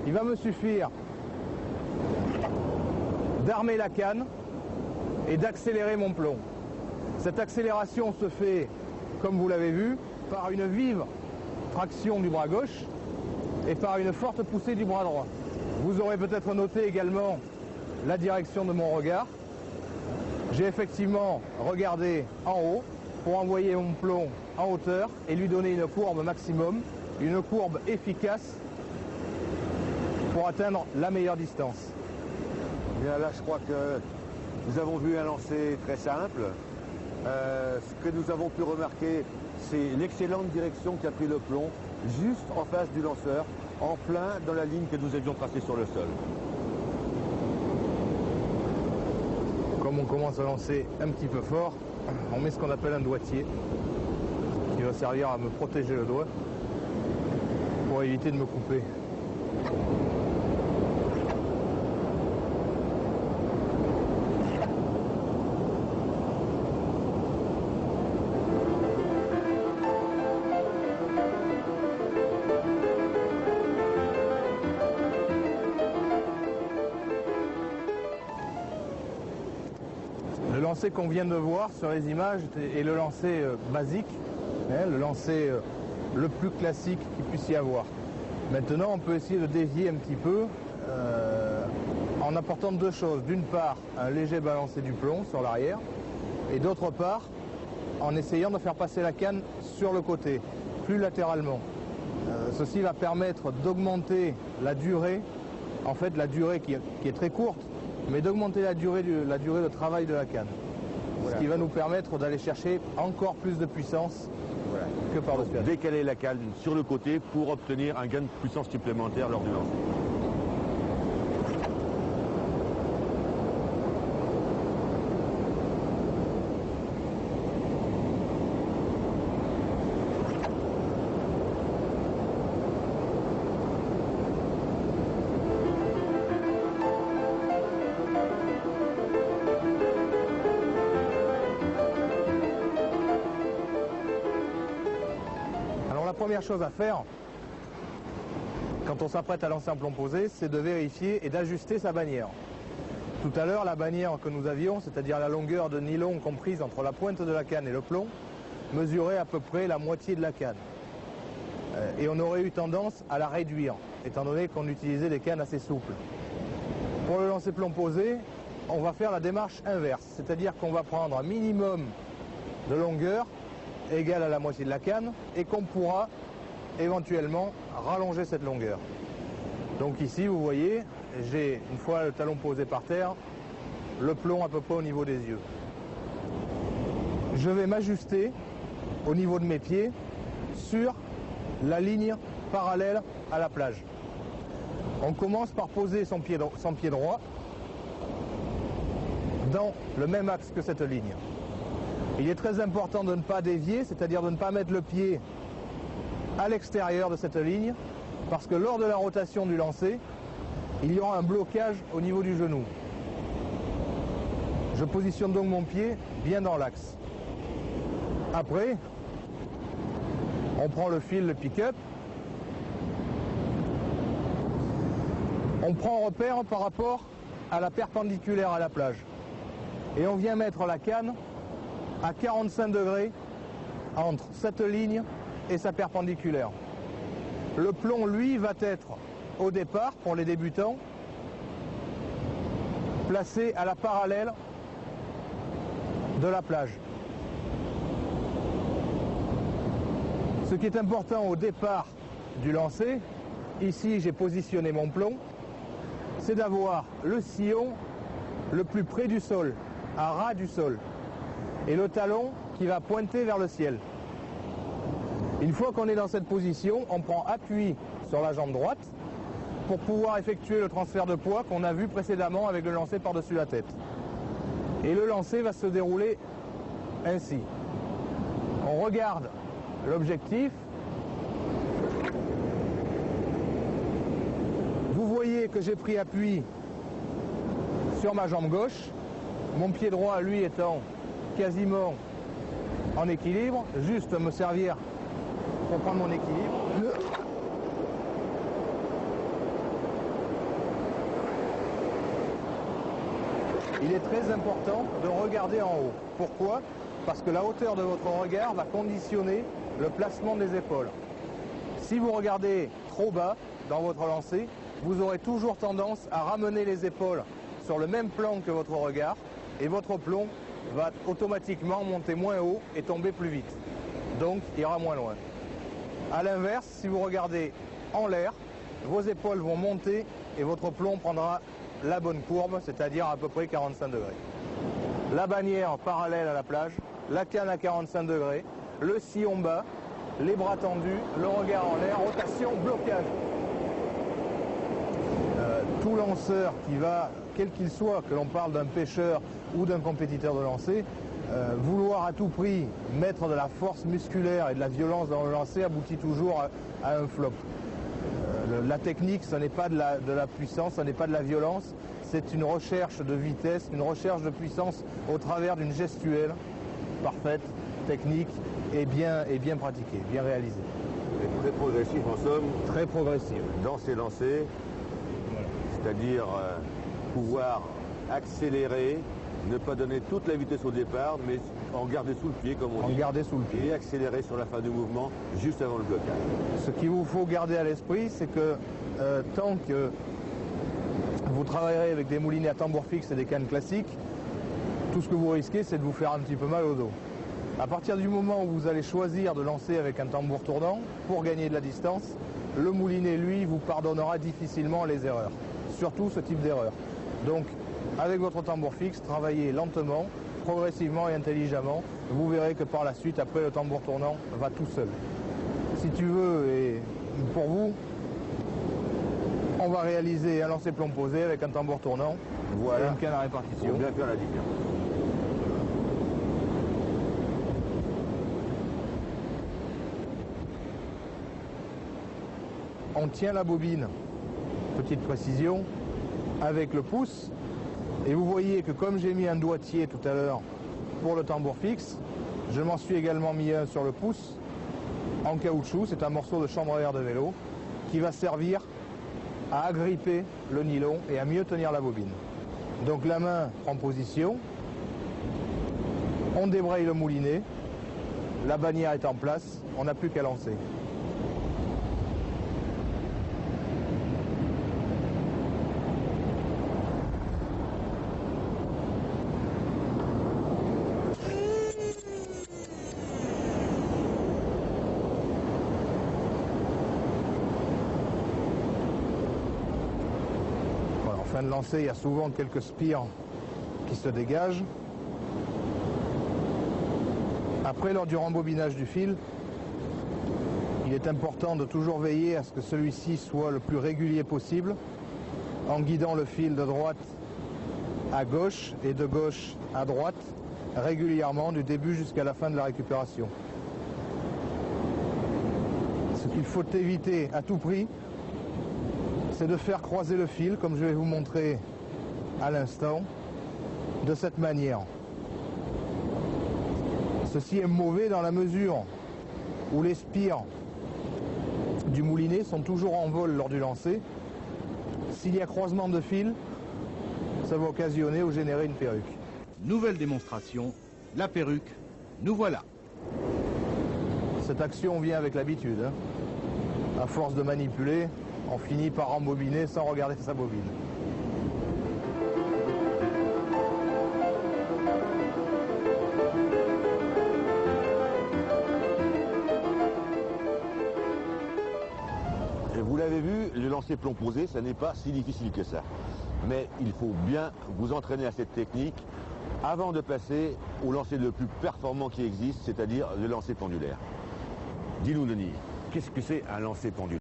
il va me suffire d'armer la canne et d'accélérer mon plomb. Cette accélération se fait, comme vous l'avez vu, par une vive traction du bras gauche et par une forte poussée du bras droit. Vous aurez peut-être noté également la direction de mon regard. J'ai effectivement regardé en haut pour envoyer mon plomb en hauteur et lui donner une courbe maximum, une courbe efficace pour atteindre la meilleure distance. Bien là, je crois que nous avons vu un lancer très simple. Ce que nous avons pu remarquer, c'est l'excellente direction qu'a pris le plomb juste en face du lanceur, en plein dans la ligne que nous avions tracée sur le sol. Comme on commence à lancer un petit peu fort, on met ce qu'on appelle un doigtier qui va servir à me protéger le doigt pour éviter de me couper. Le lancer qu'on vient de voir sur les images est le lancer basique, le lancer le plus classique qu'il puisse y avoir. Maintenant, on peut essayer de dévier un petit peu en apportant deux choses. D'une part, un léger balancé du plomb sur l'arrière, et d'autre part, en essayant de faire passer la canne sur le côté, plus latéralement. Ceci va permettre d'augmenter la durée, en fait la durée qui est très courte, mais d'augmenter la durée de travail de la canne. Voilà. Ce qui va nous permettre d'aller chercher encore plus de puissance que par-dessus. Décaler la canne sur le côté pour obtenir un gain de puissance supplémentaire lors du lancer. La première chose à faire quand on s'apprête à lancer un plomb posé, c'est de vérifier et d'ajuster sa bannière. Tout à l'heure, la bannière que nous avions, c'est-à-dire la longueur de nylon comprise entre la pointe de la canne et le plomb, mesurait à peu près la moitié de la canne. Et on aurait eu tendance à la réduire, étant donné qu'on utilisait des cannes assez souples. Pour le lancer plomb posé, on va faire la démarche inverse, c'est-à-dire qu'on va prendre un minimum de longueur égale à la moitié de la canne et qu'on pourra éventuellement rallonger cette longueur. Donc ici, vous voyez, j'ai, une fois le talon posé par terre, le plomb à peu près au niveau des yeux. Je vais m'ajuster au niveau de mes pieds sur la ligne parallèle à la plage. On commence par poser son pied droit dans le même axe que cette ligne. Il est très important de ne pas dévier, c'est-à-dire de ne pas mettre le pied à l'extérieur de cette ligne, parce que lors de la rotation du lancer, il y aura un blocage au niveau du genou. Je positionne donc mon pied bien dans l'axe. Après, on prend le fil, le pick-up, on prend repère par rapport à la perpendiculaire à la plage. Et on vient mettre la canne à 45 degrés entre cette ligne et sa perpendiculaire. Le plomb, lui, va être au départ, pour les débutants, placé à la parallèle de la plage. Ce qui est important au départ du lancer, ici j'ai positionné mon plomb, c'est d'avoir le sillon le plus près du sol, à ras du sol, et le talon qui va pointer vers le ciel. Une fois qu'on est dans cette position, on prend appui sur la jambe droite pour pouvoir effectuer le transfert de poids qu'on a vu précédemment avec le lancer par-dessus la tête. Et le lancer va se dérouler ainsi. On regarde l'objectif. Vous voyez que j'ai pris appui sur ma jambe gauche, mon pied droit, lui, étant quasiment en équilibre, juste me servir pour prendre mon équilibre. il est très important de regarder en haut. Pourquoi? Parce que la hauteur de votre regard va conditionner le placement des épaules. Si vous regardez trop bas dans votre lancer, vous aurez toujours tendance à ramener les épaules sur le même plan que votre regard et votre plomb va automatiquement monter moins haut et tomber plus vite. Donc, ira moins loin. A l'inverse, si vous regardez en l'air, vos épaules vont monter et votre plomb prendra la bonne courbe, c'est-à-dire à peu près 45 degrés. La bannière parallèle à la plage, la canne à 45 degrés, le sillon bas, les bras tendus, le regard en l'air, rotation, blocage. Tout lanceur qui va, quel qu'il soit, que l'on parle d'un pêcheur ou d'un compétiteur de lancer, vouloir à tout prix mettre de la force musculaire et de la violence dans le lancer aboutit toujours à un flop. La technique, ce n'est pas de la puissance, ce n'est pas de la violence, c'est une recherche de vitesse, une recherche de puissance au travers d'une gestuelle parfaite, technique et bien pratiquée, bien réalisée. Et très progressif en somme. Très progressive. Dans ces lancers, voilà. C'est-à-dire pouvoir accélérer, ne pas donner toute la vitesse au départ, mais en garder sous le pied, comme on dit. En garder sous le pied. Et accélérer sur la fin du mouvement, juste avant le blocage. Ce qu'il vous faut garder à l'esprit, c'est que tant que vous travaillerez avec des moulinets à tambour fixe et des cannes classiques, tout ce que vous risquez, c'est de vous faire un petit peu mal au dos. À partir du moment où vous allez choisir de lancer avec un tambour tournant, pour gagner de la distance, le moulinet, lui, vous pardonnera difficilement les erreurs. Surtout ce type d'erreur. Donc, avec votre tambour fixe, travaillez lentement, progressivement et intelligemment. Vous verrez que par la suite, après, le tambour tournant va tout seul. Si tu veux, et pour vous, on va réaliser un lancer plomb posé avec un tambour tournant, voilà, et une canne à répartition. Pour bien faire la différence. On tient la bobine, petite précision, avec le pouce. Et vous voyez que comme j'ai mis un doigtier tout à l'heure pour le tambour fixe, je m'en suis également mis un sur le pouce en caoutchouc. C'est un morceau de chambre à air de vélo qui va servir à agripper le nylon et à mieux tenir la bobine. Donc la main prend position, on débraye le moulinet, la bannière est en place, on n'a plus qu'à lancer. En fin de lancer, il y a souvent quelques spires qui se dégagent. Après, lors du rembobinage du fil, il est important de toujours veiller à ce que celui-ci soit le plus régulier possible, en guidant le fil de droite à gauche et de gauche à droite, régulièrement, du début jusqu'à la fin de la récupération. Ce qu'il faut éviter à tout prix, c'est de faire croiser le fil, comme je vais vous montrer à l'instant, de cette manière. Ceci est mauvais dans la mesure où les spires du moulinet sont toujours en vol lors du lancer. S'il y a croisement de fil, ça va occasionner ou générer une perruque. Nouvelle démonstration, la perruque, nous voilà. Cette action vient avec l'habitude. À force de manipuler, on finit par rembobiner sans regarder sa bobine. Et vous l'avez vu, le lancer plomb posé, ça n'est pas si difficile que ça. Mais il faut bien vous entraîner à cette technique avant de passer au lancer le plus performant qui existe, c'est-à-dire le lancer pendulaire. Dis-nous, Denis, qu'est-ce que c'est un lancer pendulaire ?